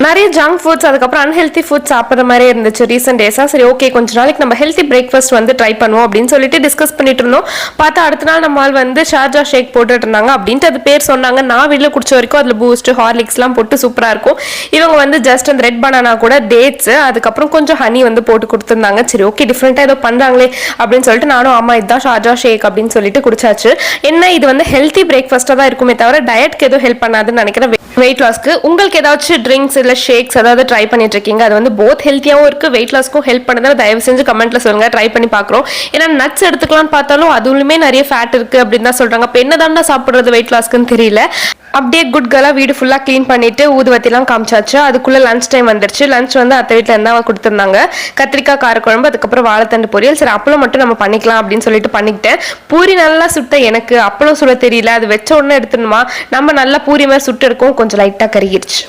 நிறைய junk foods அதுக்கப்புறம் unhealthy food சாப்பிட்ற மாதிரி இருந்துச்சு ரீசெண்ட் டேஸாக. சரி ஓகே கொஞ்ச நாளைக்கு நம்ம ஹெல்த்தி பிரேக்ஃபாஸ்ட் வந்து ட்ரை பண்ணுவோம் அப்படின்னு சொல்லிட்டு டிஸ்கஸ் பண்ணிட்டு இருந்தோம். பார்த்தா அடுத்த நாள் நம்ம வந்து ஷார்ஜா ஷேக் போட்டுட்டு இருந்தாங்க அப்படின்ட்டு அது பேர் சொன்னாங்க. நான் வீட்டில் குடிச்ச வரைக்கும் அதில் பூஸ்ட் ஹார்லிக்ஸ்லாம் போட்டு சூப்பராக இருக்கும். இவங்க வந்து ஜஸ்ட் அந்த ரெட் பனானா கூட டேட்ஸ் அதுக்கப்புறம் கொஞ்சம் ஹனி வந்து போட்டு கொடுத்துருந்தாங்க. சரி ஓகே டிஃப்ரெண்ட்டாக ஏதோ பண்ணுறாங்களே அப்படின்னு சொல்லிட்டு நானும் ஆமா இதுதான் ஷார்ஜா ஷேக் அப்படின்னு சொல்லிட்டு குடிச்சாச்சு. என்ன இது வந்து ஹெல்த்தி பிரேக்ஃபாஸ்ட்டாக தான் இருக்குமே தவிர டயட்க்கு எதுவும் ஹெல்ப் பண்ணாதுன்னு நினைக்கிறேன். வெயிட் லாஸ்க்கு உங்களுக்கு ஏதாச்சும் ட்ரிங்க்ஸ் இல்லை ஷேக்ஸ் அதாவது ட்ரை பண்ணிட்டு இருக்கீங்க, அது வந்து போத் ஹெல்த்தியாகவும் இருக்கு வெயிட் லாஸ்க்கும் ஹெல்ப் பண்ணதை தயவு செஞ்சு கமெண்ட்ல சொல்லுங்க. ட்ரை பண்ணி பார்க்குறோம். ஏன்னா நட்ஸ் எடுத்துக்கலாம்னு பார்த்தாலும் அதுவுமே நிறைய ஃபேட் இருக்கு அப்படின்னு தான் சொல்றாங்க. இப்போ என்னதாண்டா சாப்பிட்றது வெயிட் லாஸ்க்குன்னு தெரியல. அப்படியே குட் கேர்லாக வீடு ஃபுல்லாக க்ளீன் பண்ணிட்டு ஊதுவத்திலாம் காமிச்சாச்சு. அதுக்குள்ளே லஞ்ச் டைம் வந்துருச்சு. லஞ்ச் வந்து அத்தை வீட்டில் இருந்தால் கொடுத்துருந்தாங்க. கத்திரிக்காய் காரக்குழம்பு அதுக்கப்புறம் வாழைத்தண்டு பொரியல். சரி அப்பளம் மட்டும் நம்ம பண்ணிக்கலாம் அப்படின்னு சொல்லிட்டு பண்ணிக்கிட்டேன். பூரி நல்லா சுட்ட எனக்கு அப்பளம் சுட தெரியல. அது வச்ச உடனே எடுத்துணுமா நம்ம நல்லா பூரி மாதிரி சுட்டு இருக்கும் கொஞ்சம் லைட்டாக கருகிருச்சு.